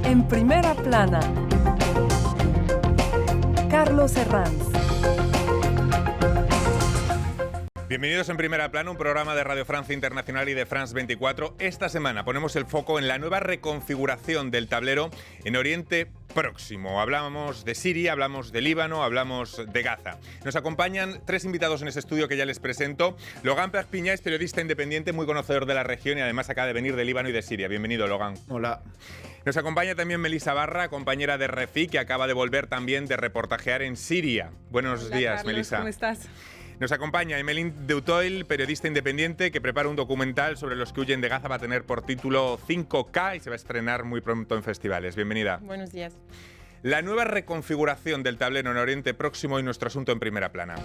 En primera plana, Carlos Herranz. Bienvenidos en Primera Plana, un programa de Radio Francia Internacional y de France 24. Esta semana ponemos el foco en la nueva reconfiguración del tablero en Oriente Próximo. Hablamos de Siria, hablamos de Líbano, hablamos de Gaza. Nos acompañan tres invitados en este estudio que ya les presento. Logan Perpiñá es periodista independiente, muy conocedor de la región y además acaba de venir de Líbano y de Siria. Bienvenido, Logan. Hola. Nos acompaña también Melissa Barra, compañera de Refi, que acaba de volver también de reportajear en Siria. Buenos días, Carlos, Melissa. ¿Cómo estás? Nos acompaña Emeline Dutoil, periodista independiente, que prepara un documental sobre los que huyen de Gaza. Va a tener por título 5K y se va a estrenar muy pronto en festivales. Bienvenida. Buenos días. La nueva reconfiguración del tablero en Oriente Próximo y nuestro asunto en primera plana.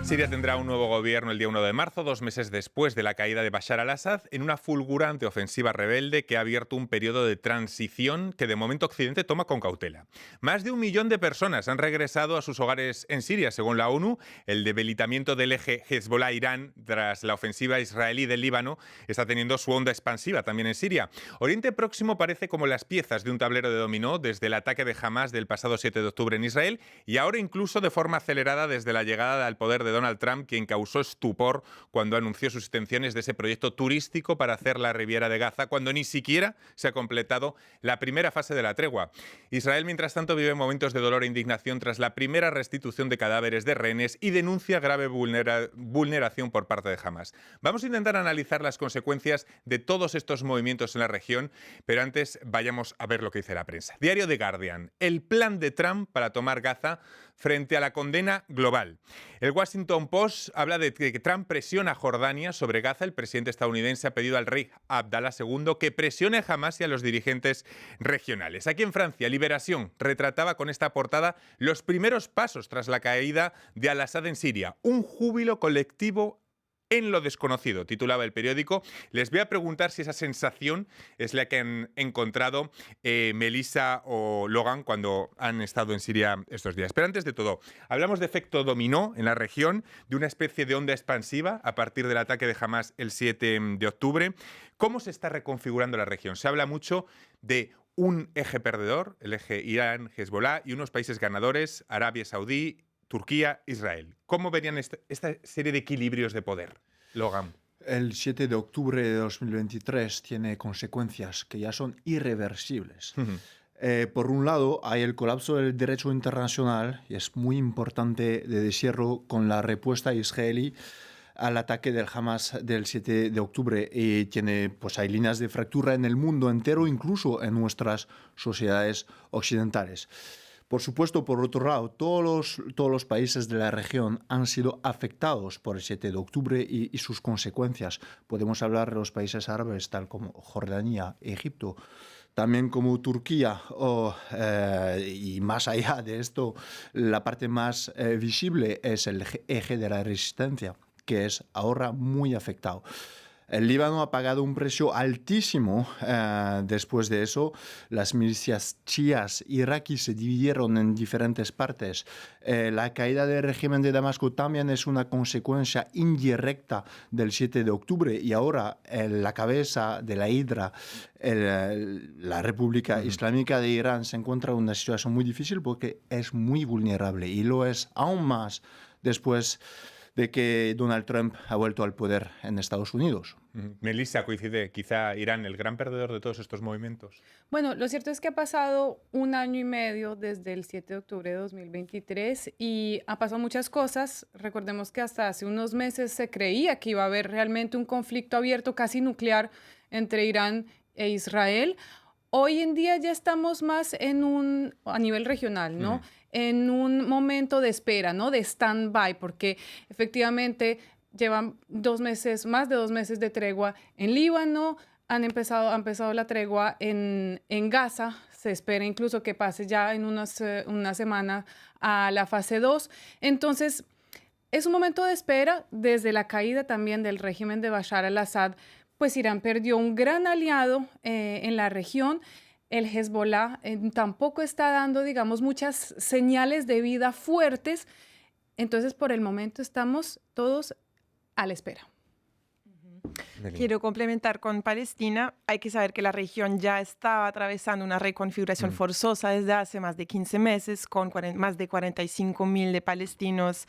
Siria tendrá un nuevo gobierno el día 1 de marzo, 2 meses después de la caída de Bashar al-Assad, en una fulgurante ofensiva rebelde que ha abierto un periodo de transición que de momento Occidente toma con cautela. Más de 1 millón de personas han regresado a sus hogares en Siria, según la ONU. El debilitamiento del eje Hezbollah-Irán tras la ofensiva israelí del Líbano está teniendo su onda expansiva también en Siria. Oriente Próximo parece como las piezas de un tablero de dominó desde el ataque de Hamás del pasado 7 de octubre en Israel y ahora incluso de forma acelerada desde la llegada al poder de Donald Trump, quien causó estupor cuando anunció sus intenciones de ese proyecto turístico para hacer la Riviera de Gaza, cuando ni siquiera se ha completado la primera fase de la tregua. Israel, mientras tanto, vive momentos de dolor e indignación tras la primera restitución de cadáveres de rehenes y denuncia grave vulneración por parte de Hamás. Vamos a intentar analizar las consecuencias de todos estos movimientos en la región, pero antes vayamos a ver lo que dice la prensa. Diario The Guardian. El plan de Trump para tomar Gaza frente a la condena global. El Washington Post habla de que Trump presiona a Jordania sobre Gaza. El presidente estadounidense ha pedido al rey Abdalá II que presione a Hamás y a los dirigentes regionales. Aquí en Francia, Liberación retrataba con esta portada los primeros pasos tras la caída de al-Assad en Siria. Un júbilo colectivo en lo desconocido, titulaba el periódico. Les voy a preguntar si esa sensación es la que han encontrado Melissa o Logan cuando han estado en Siria estos días. Pero antes de todo, hablamos de efecto dominó en la región, de una especie de onda expansiva a partir del ataque de Hamás el 7 de octubre. ¿Cómo se está reconfigurando la región? Se habla mucho de un eje perdedor, el eje Irán-Hezbollah, y unos países ganadores, Arabia Saudí, Turquía, Israel. ¿Cómo verían esta serie de equilibrios de poder, Logan? El 7 de octubre de 2023 tiene consecuencias que ya son irreversibles. Por un lado, hay el colapso del derecho internacional, y es muy importante de decirlo, con la respuesta israelí al ataque del Hamas del 7 de octubre. Y hay líneas de fractura en el mundo entero, incluso en nuestras sociedades occidentales. Por supuesto, por otro lado, todos los países de la región han sido afectados por el 7 de octubre y sus consecuencias. Podemos hablar de los países árabes, tal como Jordania, Egipto, también como Turquía, y más allá de esto, la parte más visible es el eje de la resistencia, que es ahora muy afectado. El Líbano ha pagado un precio altísimo después de eso. Las milicias chiíes iraquíes se dividieron en diferentes partes. La caída del régimen de Damasco también es una consecuencia indirecta del 7 de octubre. Y ahora la cabeza de la Hidra, la República Islámica de Irán, se encuentra en una situación muy difícil porque es muy vulnerable. Y lo es aún más después de que Donald Trump ha vuelto al poder en Estados Unidos. Melissa, coincide, quizá Irán el gran perdedor de todos estos movimientos. Bueno, lo cierto es que ha pasado 1 año y medio desde el 7 de octubre de 2023 y ha pasado muchas cosas. Recordemos que hasta hace unos meses se creía que iba a haber realmente un conflicto abierto casi nuclear entre Irán e Israel. Hoy en día ya estamos más a nivel regional, ¿no? En un momento de espera, ¿no? De stand-by, porque efectivamente llevan 2 meses, más de 2 meses de tregua en Líbano, ha empezado la tregua en Gaza, se espera incluso que pase ya en una semana a la fase 2. Entonces, es un momento de espera desde la caída también del régimen de Bashar al-Assad. Pues Irán perdió un gran aliado en la región. El Hezbollah tampoco está dando, digamos, muchas señales de vida fuertes. Entonces, por el momento estamos todos a la espera. Belén. Quiero complementar con Palestina. Hay que saber que la región ya estaba atravesando una reconfiguración forzosa desde hace más de 15 meses, con más de 45.000 de palestinos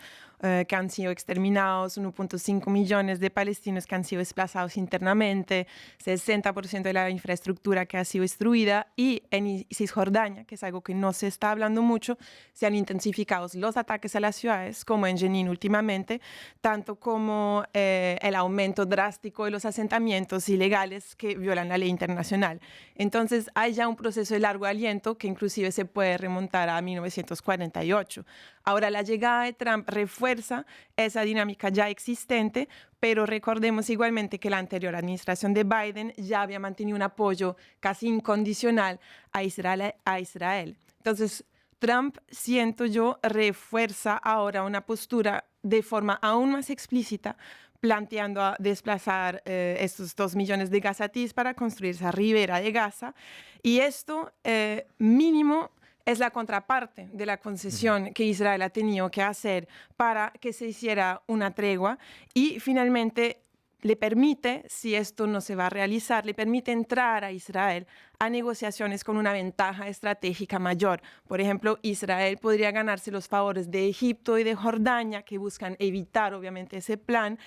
que han sido exterminados, 1.5 millones de palestinos que han sido desplazados internamente, 60% de la infraestructura que ha sido destruida, y en Cisjordania, que es algo que no se está hablando mucho, se han intensificado los ataques a las ciudades, como en Jenin últimamente, tanto como el aumento drástico de los asentamientos ilegales que violan la ley internacional. Entonces hay ya un proceso de largo aliento que inclusive se puede remontar a 1948. Ahora, la llegada de Trump refuerza esa dinámica ya existente, pero recordemos igualmente que la anterior administración de Biden ya había mantenido un apoyo casi incondicional a Israel. Entonces, Trump, siento yo, refuerza ahora una postura de forma aún más explícita, planteando a desplazar estos 2 millones de gazatíes para construir esa ribera de Gaza. Y esto mínimo es la contraparte de la concesión que Israel ha tenido que hacer para que se hiciera una tregua, y finalmente le permite, si esto no se va a realizar, le permite entrar a Israel a negociaciones con una ventaja estratégica mayor. Por ejemplo, Israel podría ganarse los favores de Egipto y de Jordania, que buscan evitar obviamente ese plan,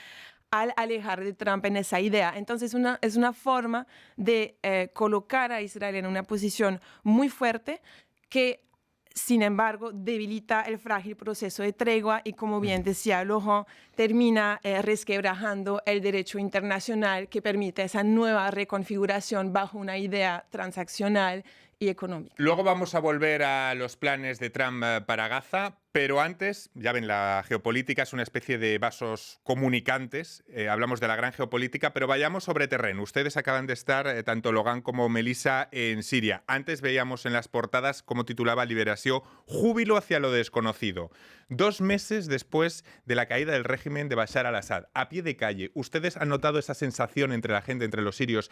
al alejar de Trump en esa idea. Entonces es una forma de colocar a Israel en una posición muy fuerte, que, sin embargo, debilita el frágil proceso de tregua y, como bien decía Laurent, termina resquebrajando el derecho internacional que permite esa nueva reconfiguración bajo una idea transaccional y económica. Luego vamos a volver a los planes de Trump para Gaza, pero antes, ya ven, la geopolítica es una especie de vasos comunicantes. Hablamos de la gran geopolítica, pero vayamos sobre terreno. Ustedes acaban de estar, tanto Logan como Melissa, en Siria. Antes veíamos en las portadas, como titulaba Liberació, júbilo hacia lo desconocido. 2 meses después de la caída del régimen de Bashar al-Assad, a pie de calle, ¿ustedes han notado esa sensación entre la gente, entre los sirios,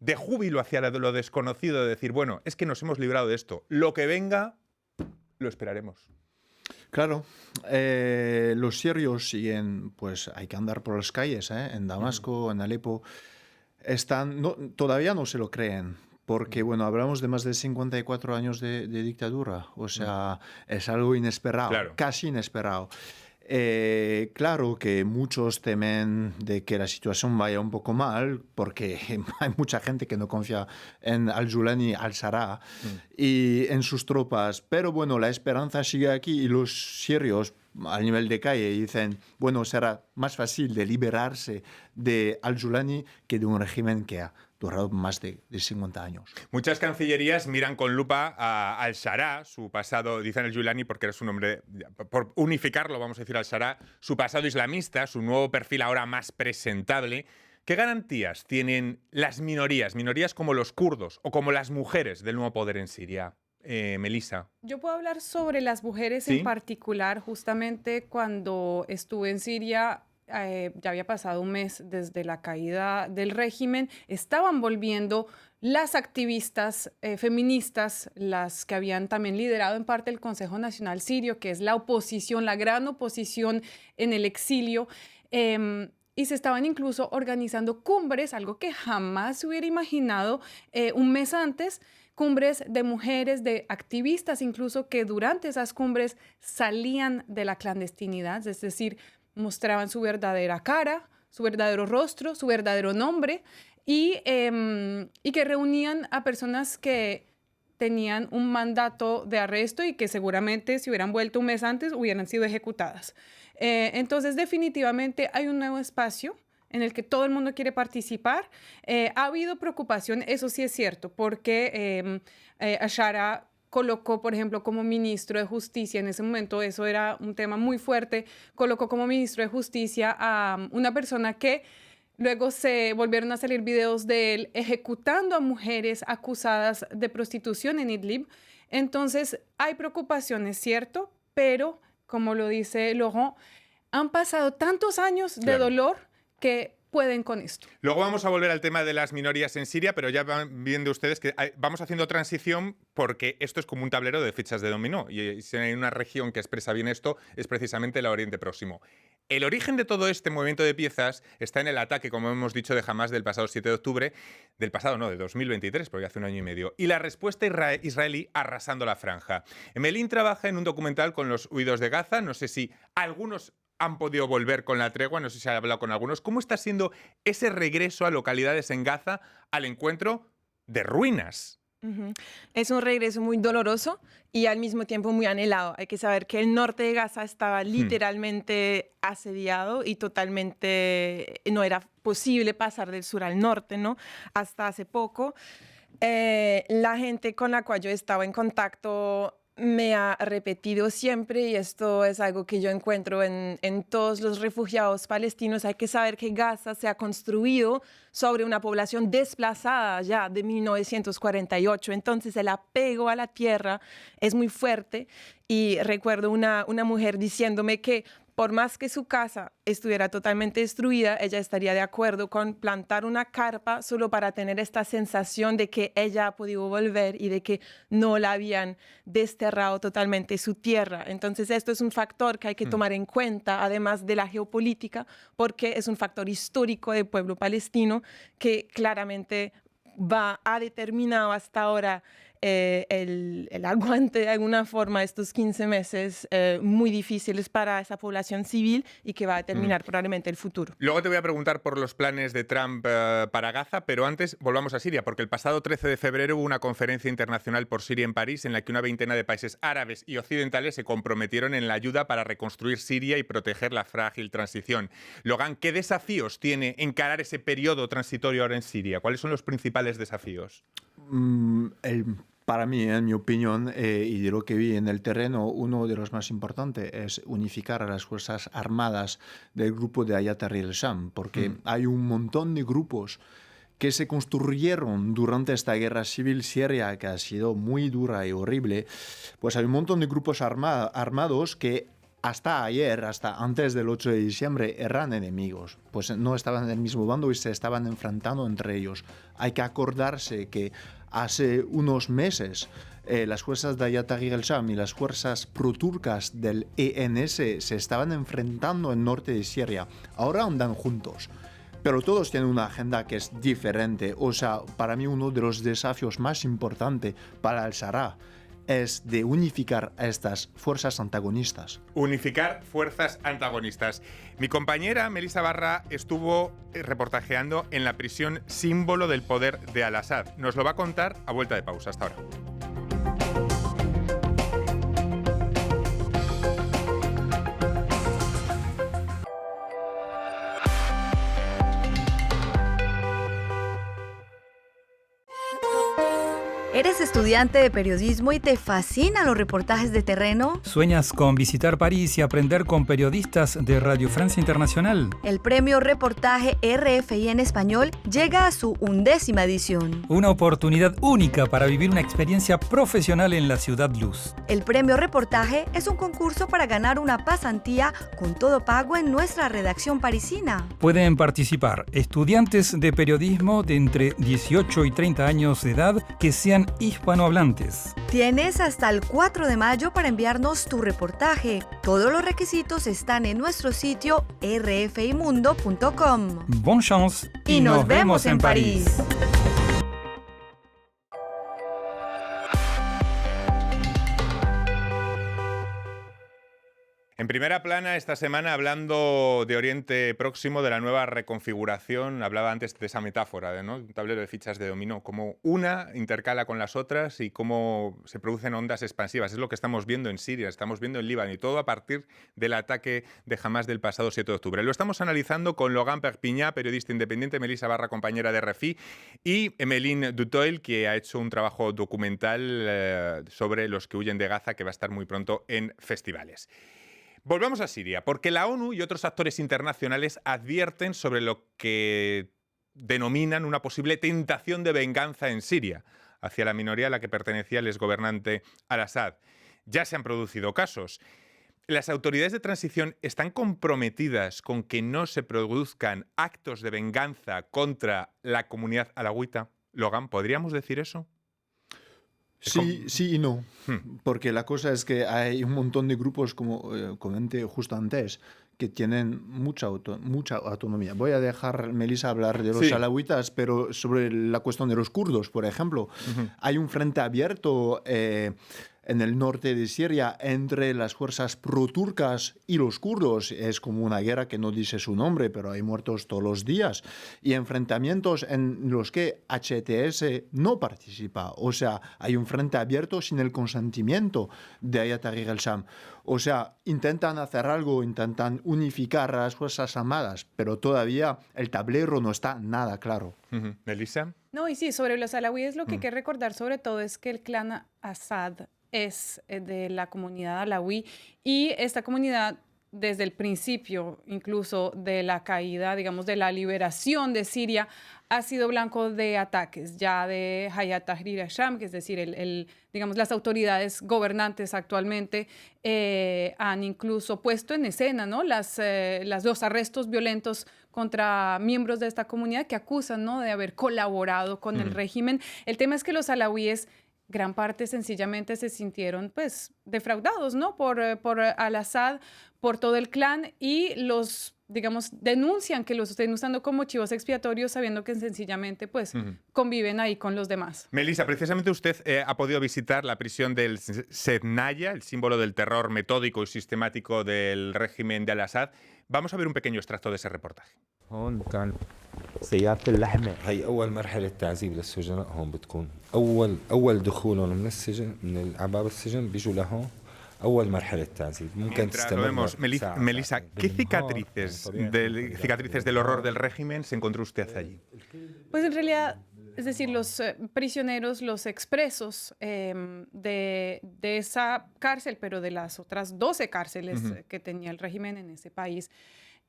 de júbilo hacia lo desconocido, de decir, bueno, es que nos hemos librado de esto, lo que venga, lo esperaremos? Claro, los sirios siguen, pues hay que andar por las calles, en Damasco, en Alepo, todavía no se lo creen, porque, bueno, hablamos de más de 54 años de dictadura, o sea, es algo inesperado, claro, casi inesperado. Claro que muchos temen de que la situación vaya un poco mal, porque hay mucha gente que no confía en al-Julani, al-Sarraj y en sus tropas. Pero bueno, la esperanza sigue aquí, y los sirios al nivel de calle dicen, bueno, será más fácil de liberarse de al-Julani que de un régimen que ha durado más de 50 años. Muchas cancillerías miran con lupa a al-Sarraj, su pasado, dicen al-Julani porque era su nombre, por unificarlo, vamos a decir al-Sarraj, su pasado islamista, su nuevo perfil ahora más presentable. ¿Qué garantías tienen las minorías como los kurdos o como las mujeres del nuevo poder en Siria? Melissa. Yo puedo hablar sobre las mujeres ¿Sí? en particular. Justamente cuando estuve en Siria, ya había pasado un mes desde la caída del régimen, estaban volviendo las activistas feministas, las que habían también liderado en parte el Consejo Nacional Sirio, que es la oposición, la gran oposición en el exilio, y se estaban incluso organizando cumbres, algo que jamás se hubiera imaginado un mes antes, cumbres de mujeres, de activistas incluso, que durante esas cumbres salían de la clandestinidad, es decir, mostraban su verdadera cara, su verdadero rostro, su verdadero nombre, y que reunían a personas que tenían un mandato de arresto y que seguramente, si hubieran vuelto un mes antes, hubieran sido ejecutadas. Entonces, definitivamente hay un nuevo espacio en el que todo el mundo quiere participar. Ha habido preocupación, eso sí es cierto, porque al-Sarraj colocó, por ejemplo, como ministro de Justicia, en ese momento eso era un tema muy fuerte, colocó como ministro de Justicia a una persona que luego se volvieron a salir videos de él ejecutando a mujeres acusadas de prostitución en Idlib. Entonces, hay preocupaciones, ¿cierto? Pero, como lo dice Laurent, han pasado tantos años de dolor que pueden con esto. Luego vamos a volver al tema de las minorías en Siria, pero ya van viendo ustedes que vamos haciendo transición porque esto es como un tablero de fichas de dominó. Y si hay una región que expresa bien esto, es precisamente el Oriente Próximo. El origen de todo este movimiento de piezas está en el ataque, como hemos dicho, de Hamás del pasado 7 de octubre, de 2023, porque hace un año y medio, y la respuesta israelí arrasando la franja. Emelín trabaja en un documental con los huidos de Gaza, no sé si algunos han podido volver con la tregua, no sé si ha hablado con algunos. ¿Cómo está siendo ese regreso a localidades en Gaza al encuentro de ruinas? Es un regreso muy doloroso y al mismo tiempo muy anhelado. Hay que saber que el norte de Gaza estaba literalmente asediado y totalmente no era posible pasar del sur al norte, ¿no? Hasta hace poco. La gente con la cual yo estaba en contacto me ha repetido siempre, y esto es algo que yo encuentro en todos los refugiados palestinos. Hay que saber que Gaza se ha construido sobre una población desplazada ya de 1948, entonces el apego a la tierra es muy fuerte. Y recuerdo una mujer diciéndome que por más que su casa estuviera totalmente destruida, ella estaría de acuerdo con plantar una carpa solo para tener esta sensación de que ella ha podido volver y de que no la habían desterrado totalmente su tierra. Entonces esto es un factor que hay que tomar en cuenta, además de la geopolítica, porque es un factor histórico del pueblo palestino que claramente ha determinado hasta ahora el aguante de alguna forma estos 15 meses muy difíciles para esa población civil y que va a determinar probablemente el futuro. Luego te voy a preguntar por los planes de Trump para Gaza, pero antes volvamos a Siria, porque el pasado 13 de febrero hubo una conferencia internacional por Siria en París en la que una veintena de países árabes y occidentales se comprometieron en la ayuda para reconstruir Siria y proteger la frágil transición. Logan, ¿qué desafíos tiene encarar ese periodo transitorio ahora en Siria? ¿Cuáles son los principales desafíos? Para mí, en mi opinión, y de lo que vi en el terreno, uno de los más importantes es unificar a las fuerzas armadas del grupo de Hayat Tahrir al-Sham, porque hay un montón de grupos que se construyeron durante esta guerra civil siria, que ha sido muy dura y horrible. Pues hay un montón de grupos armados que hasta ayer, hasta antes del 8 de diciembre, eran enemigos. Pues no estaban en el mismo bando y se estaban enfrentando entre ellos. Hay que acordarse que hace unos meses las fuerzas de Hayat Tahrir al-Sham y las fuerzas proturcas del ENS se estaban enfrentando en el norte de Siria. Ahora andan juntos, pero todos tienen una agenda que es diferente. O sea, para mí uno de los desafíos más importantes para al-Sarraj es de unificar a estas fuerzas antagonistas. Unificar fuerzas antagonistas. Mi compañera Melissa Barra estuvo reportajeando en la prisión símbolo del poder de Al-Assad. Nos lo va a contar a vuelta de pausa. Hasta ahora. ¿Eres estudiante de periodismo y te fascinan los reportajes de terreno? ¿Sueñas con visitar París y aprender con periodistas de Radio Francia Internacional? El premio Reportaje RFI en español llega a su 11ª edición. Una oportunidad única para vivir una experiencia profesional en la Ciudad Luz. El premio Reportaje es un concurso para ganar una pasantía con todo pago en nuestra redacción parisina. Pueden participar estudiantes de periodismo de entre 18 y 30 años de edad que sean hispanohablantes. Tienes hasta el 4 de mayo para enviarnos tu reportaje. Todos los requisitos están en nuestro sitio rfimundo.com. Bonne chance y nos vemos en París. En primera plana esta semana, hablando de Oriente Próximo, de la nueva reconfiguración, hablaba antes de esa metáfora, ¿no? Un tablero de fichas de dominó, cómo una intercala con las otras y cómo se producen ondas expansivas. Es lo que estamos viendo en Siria, estamos viendo en Líbano, y todo a partir del ataque de Hamás del pasado 7 de octubre. Lo estamos analizando con Logan Perpiñá, periodista independiente, Melissa Barra, compañera de RFI, y Emeline Dutoil, que ha hecho un trabajo documental sobre los que huyen de Gaza, que va a estar muy pronto en festivales. Volvamos a Siria, porque la ONU y otros actores internacionales advierten sobre lo que denominan una posible tentación de venganza en Siria hacia la minoría a la que pertenecía el exgobernante al-Assad. Ya se han producido casos. ¿Las autoridades de transición están comprometidas con que no se produzcan actos de venganza contra la comunidad alauita? Logan, ¿podríamos decir eso? Sí y no, porque la cosa es que hay un montón de grupos, como comenté justo antes, que tienen mucha autonomía. Voy a dejar Melissa hablar de los alawitas, pero sobre la cuestión de los kurdos, por ejemplo, hay un frente abierto en el norte de Siria entre las fuerzas proturcas y los kurdos. Es como una guerra que no dice su nombre, pero hay muertos todos los días. Y enfrentamientos en los que HTS no participa. O sea, hay un frente abierto sin el consentimiento de Hayat Tahrir al-Sham. O sea, intentan hacer algo, intentan unificar a las Fuerzas Armadas, pero todavía el tablero no está nada claro. ¿Melissa? No, y sí, sobre los alawíes lo que hay que recordar sobre todo es que el clan Assad es de la comunidad alawí y esta comunidad desde el principio, incluso de la caída, digamos, de la liberación de Siria, ha sido blanco de ataques ya de Hayat Tahrir al-Sham, que es decir, digamos, las autoridades gobernantes actualmente han incluso puesto en escena, ¿no? los arrestos violentos contra miembros de esta comunidad que acusan, ¿no?, de haber colaborado con el régimen. El tema es que los alawíes gran parte sencillamente se sintieron pues defraudados, ¿no?, por al-Assad, por todo el clan, y los, digamos, denuncian que los estén usando como chivos expiatorios sabiendo que sencillamente pues conviven ahí con los demás. Melissa, precisamente usted ha podido visitar la prisión del Sednaya, el símbolo del terror metódico y sistemático del régimen de al-Assad. Vamos a ver un pequeño extracto de ese reportaje. هون كان سيارة اللحمة هي أول مرحلة تعذيب للسجناء هون بتكون أول دخولهم من السجن من باب السجن بيجوا لهون أول مرحلة تعذيب ممكن تستمر. Melissa, ¿qué cicatrices del horror del régimen se encontró usted allí? Pues en realidad, es decir, los prisioneros, los expresos de esa cárcel, pero de las otras 12 cárceles que tenía el régimen en ese país,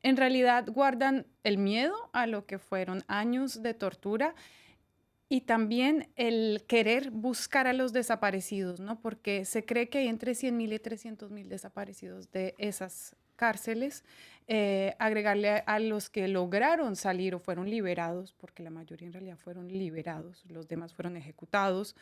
en realidad guardan el miedo a lo que fueron años de tortura y también el querer buscar a los desaparecidos, ¿no? Porque se cree que hay entre 100.000 y 300.000 desaparecidos de esas cárceles, agregarle a los que lograron salir o fueron liberados, porque la mayoría en realidad fueron liberados, los demás fueron ejecutados.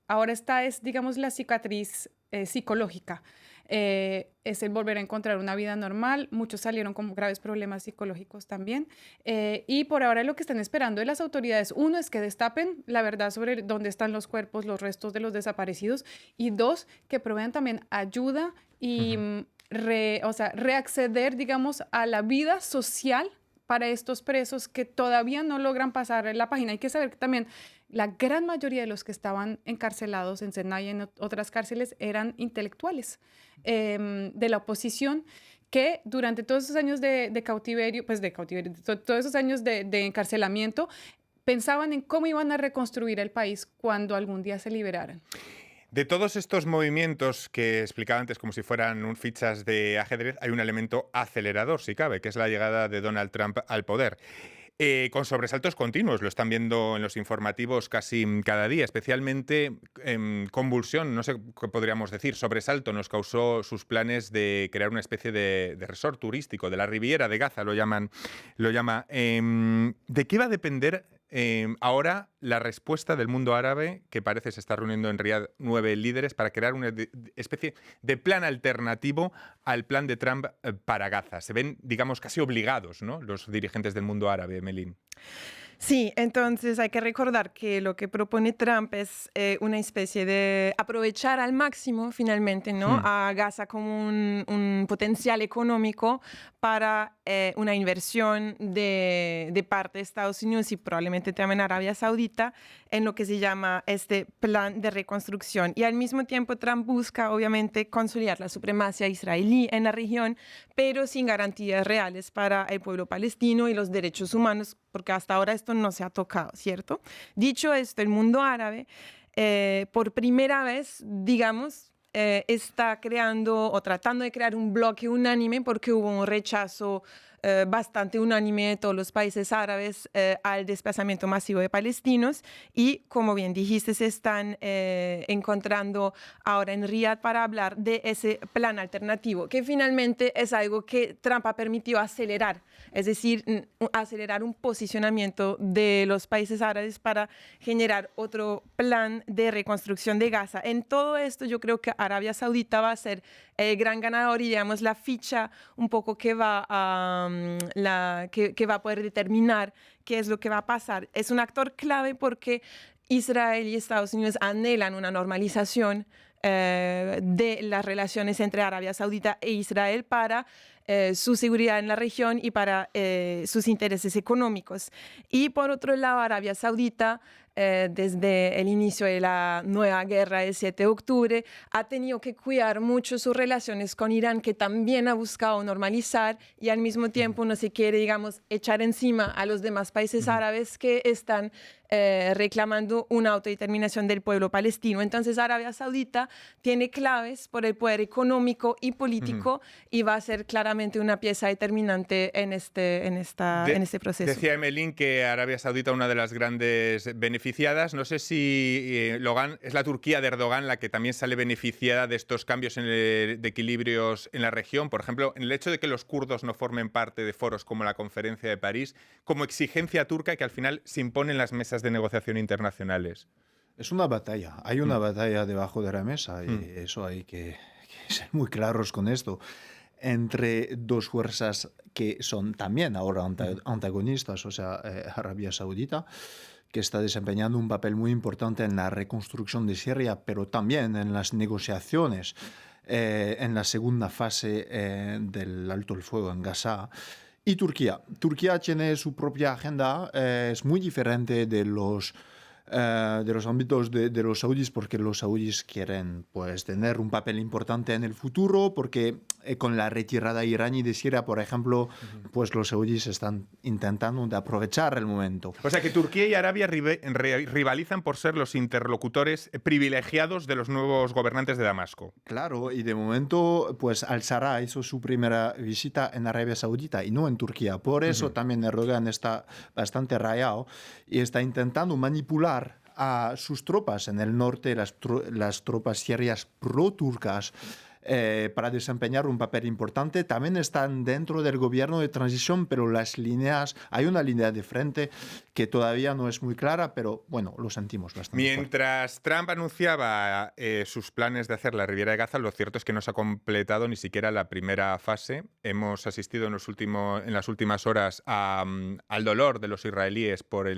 Ahora esta es, digamos, la cicatriz psicológica. Es el volver a encontrar una vida normal. Muchos salieron con graves problemas psicológicos también. Y por ahora lo que están esperando de las autoridades, uno, es que destapen la verdad sobre dónde están los cuerpos, los restos de los desaparecidos, y dos, que provean también ayuda y reacceder, digamos, a la vida social para estos presos que todavía no logran pasar la página. Hay que saber que también la gran mayoría de los que estaban encarcelados en Sednaya y en otras cárceles eran intelectuales de la oposición que durante todos esos años de cautiverio, todos esos años de encarcelamiento, pensaban en cómo iban a reconstruir el país cuando algún día se liberaran. De todos estos movimientos que explicaba antes como si fueran fichas de ajedrez, hay un elemento acelerador, si cabe, que es la llegada de Donald Trump al poder. Con sobresaltos continuos, lo están viendo en los informativos casi cada día, especialmente convulsión, no sé qué podríamos decir, sobresalto nos causó sus planes de crear una especie de resort turístico, de la Riviera de Gaza, lo llama. ¿De qué va a depender ahora la respuesta del mundo árabe, que parece se está reuniendo en Riad 9 líderes para crear una especie de plan alternativo al plan de Trump para Gaza? Se ven, digamos, casi obligados, ¿no?, los dirigentes del mundo árabe, Melín. Sí, entonces hay que recordar que lo que propone Trump es una especie de aprovechar al máximo finalmente, ¿no?, a Gaza como un potencial económico para una inversión de parte de Estados Unidos y probablemente también Arabia Saudita en lo que se llama este plan de reconstrucción. Y al mismo tiempo Trump busca obviamente consolidar la supremacía israelí en la región, pero sin garantías reales para el pueblo palestino y los derechos humanos, porque hasta ahora esto no se ha tocado, ¿cierto? Dicho esto, el mundo árabe, por primera vez, digamos, está creando o tratando de crear un bloque unánime porque hubo un rechazo bastante unánime de todos los países árabes al desplazamiento masivo de palestinos y, como bien dijiste, se están encontrando ahora en Riad para hablar de ese plan alternativo, que finalmente es algo que Trump ha permitido acelerar, es decir, acelerar un posicionamiento de los países árabes para generar otro plan de reconstrucción de Gaza. En todo esto yo creo que Arabia Saudita va a ser el gran ganador y digamos la ficha un poco que va a, que va a poder determinar qué es lo que va a pasar. Es un actor clave porque Israel y Estados Unidos anhelan una normalización de las relaciones entre Arabia Saudita e Israel para su seguridad en la región y para sus intereses económicos. Y por otro lado, Arabia Saudita, desde el inicio de la nueva guerra del 7 de octubre, ha tenido que cuidar mucho sus relaciones con Irán, que también ha buscado normalizar y al mismo tiempo no se quiere, digamos, echar encima a los demás países árabes que están reclamando una autodeterminación del pueblo palestino. Entonces, Arabia Saudita tiene claves por el poder económico y político y va a ser claramente una pieza determinante en este proceso. Decía Emelín que Arabia Saudita una de las grandes beneficiadas. No sé si es la Turquía de Erdogan la que también sale beneficiada de estos cambios de equilibrios en la región. Por ejemplo, en el hecho de que los kurdos no formen parte de foros como la Conferencia de París, como exigencia turca que al final se impone en las mesas de negociación internacionales. Es una batalla, hay una batalla debajo de la mesa y eso hay que ser muy claros con esto. Entre dos fuerzas que son también ahora antagonistas, o sea, Arabia Saudita, que está desempeñando un papel muy importante en la reconstrucción de Siria, pero también en las negociaciones en la segunda fase del alto el fuego en Gaza. Y Turquía. Turquía tiene su propia agenda, es muy diferente de los ámbitos de los saudíes, porque los saudíes quieren pues, tener un papel importante en el futuro, porque con la retirada iraní de Siria, por ejemplo, pues los saudíes están intentando de aprovechar el momento. O sea que Turquía y Arabia rivalizan por ser los interlocutores privilegiados de los nuevos gobernantes de Damasco. Claro, y de momento, pues al-Sarraj hizo su primera visita en Arabia Saudita y no en Turquía. Por eso también Erdogan está bastante rayado y está intentando manipular a sus tropas en el norte, las tropas sirias pro-turcas, para desempeñar un papel importante. También están dentro del gobierno de transición, pero hay una línea de frente que todavía no es muy clara, pero bueno, lo sentimos bastante. Mientras Trump anunciaba sus planes de hacer la Riviera de Gaza, lo cierto es que no se ha completado ni siquiera la primera fase. Hemos asistido en las últimas horas al dolor de los israelíes por el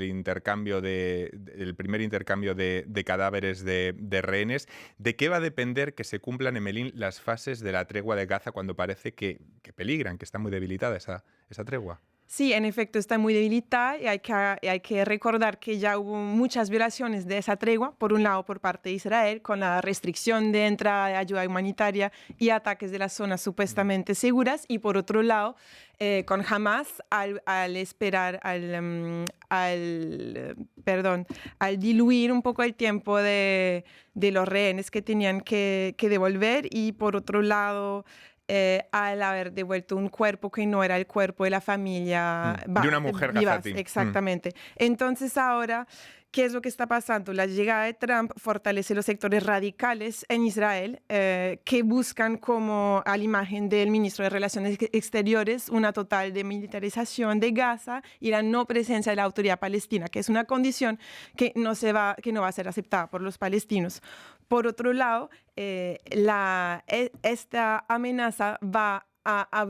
primer intercambio de cadáveres de rehenes. ¿De qué va a depender que se cumplan, Emelín, las fases de la tregua de Gaza cuando parece que peligran, que está muy debilitada esa tregua? Sí, en efecto está muy debilitada y hay que recordar que ya hubo muchas violaciones de esa tregua, por un lado por parte de Israel, con la restricción de entrada de ayuda humanitaria y ataques de las zonas supuestamente seguras, y por otro lado con Hamas al diluir un poco el tiempo de los rehenes que tenían que devolver, y por otro lado al haber devuelto un cuerpo que no era el cuerpo de la familia de una mujer gazatí. Exactamente. Entonces ahora, ¿qué es lo que está pasando? La llegada de Trump fortalece los sectores radicales en Israel que buscan, como a la imagen del ministro de Relaciones Exteriores, una total demilitarización de Gaza y la no presencia de la autoridad palestina, que es una condición que no va a ser aceptada por los palestinos. Por otro lado, esta amenaza va a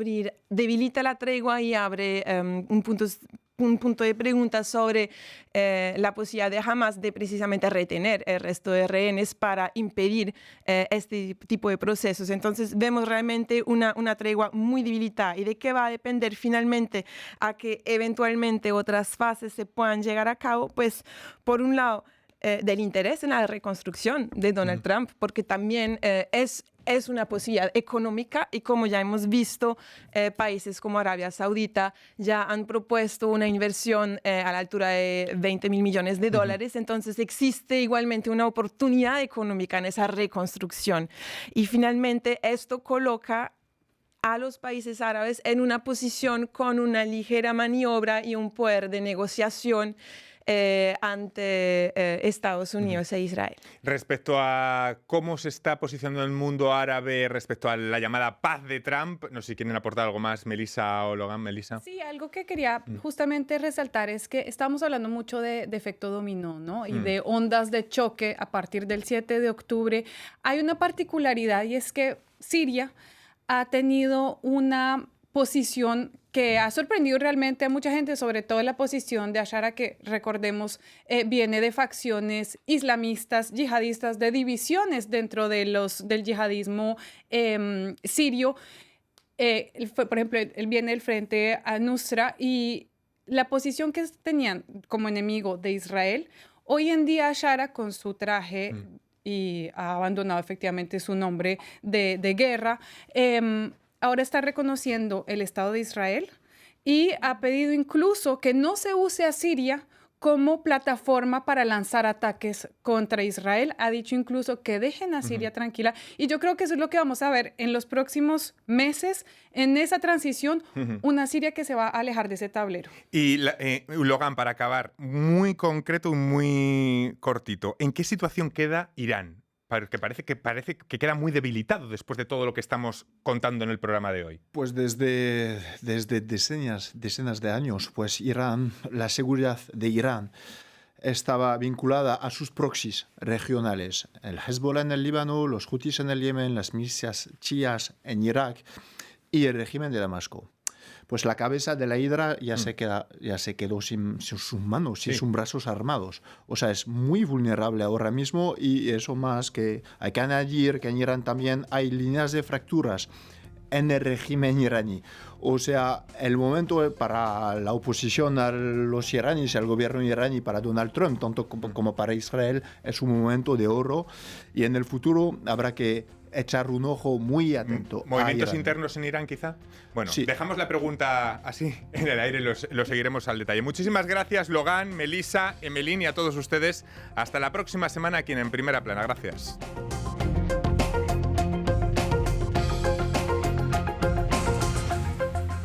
debilita la tregua y abre un punto de pregunta sobre la posibilidad de Hamas de precisamente retener el resto de rehenes para impedir este tipo de procesos. Entonces vemos realmente una tregua muy debilitada. ¿Y de qué va a depender finalmente a que eventualmente otras fases se puedan llegar a cabo? Pues por un lado, del interés en la reconstrucción de Donald Trump, porque también es una posibilidad económica, y como ya hemos visto, países como Arabia Saudita ya han propuesto una inversión a la altura de $20,000 millones. Entonces existe igualmente una oportunidad económica en esa reconstrucción. Y finalmente esto coloca a los países árabes en una posición con una ligera maniobra y un poder de negociación ante Estados Unidos e Israel. Respecto a cómo se está posicionando el mundo árabe respecto a la llamada paz de Trump, no sé si quieren aportar algo más, Melissa o Logan. Melissa. Sí, algo que quería justamente resaltar es que estamos hablando mucho de efecto dominó, ¿no? Y de ondas de choque a partir del 7 de octubre. Hay una particularidad y es que Siria ha tenido una posición que ha sorprendido realmente a mucha gente, sobre todo la posición de Ashara, que recordemos viene de facciones islamistas, yihadistas, de divisiones dentro de del yihadismo sirio. Por ejemplo, él viene del frente al-Nusra y la posición que tenían como enemigo de Israel, hoy en día Ashara con su traje y ha abandonado efectivamente su nombre de guerra, ahora está reconociendo el Estado de Israel y ha pedido incluso que no se use a Siria como plataforma para lanzar ataques contra Israel. Ha dicho incluso que dejen a Siria tranquila. Y yo creo que eso es lo que vamos a ver en los próximos meses, en esa transición, una Siria que se va a alejar de ese tablero. Y Logan, para acabar, muy concreto y muy cortito, ¿en qué situación queda Irán? Porque parece que queda muy debilitado después de todo lo que estamos contando en el programa de hoy. Pues desde decenas de años, pues Irán, la seguridad de Irán estaba vinculada a sus proxies regionales. El Hezbollah en el Líbano, los Houthis en el Yemen, las milicias chiíes en Irak y el régimen de Damasco. Pues la cabeza de la hidra ya se quedó sin sus manos, sin sus brazos armados. O sea, es muy vulnerable ahora mismo y eso más que hay que añadir que en Irán también hay líneas de fracturas en el régimen iraní. O sea, el momento para la oposición a los iraníes, al gobierno iraní, para Donald Trump, tanto como para Israel, es un momento de oro y en el futuro habrá que echar un ojo muy atento. ¿Movimientos internos en Irán, quizá? Bueno, sí. Dejamos la pregunta así en el aire y lo seguiremos al detalle. Muchísimas gracias, Logan, Melissa, Emelín y a todos ustedes. Hasta la próxima semana aquí en Primera Plana. Gracias.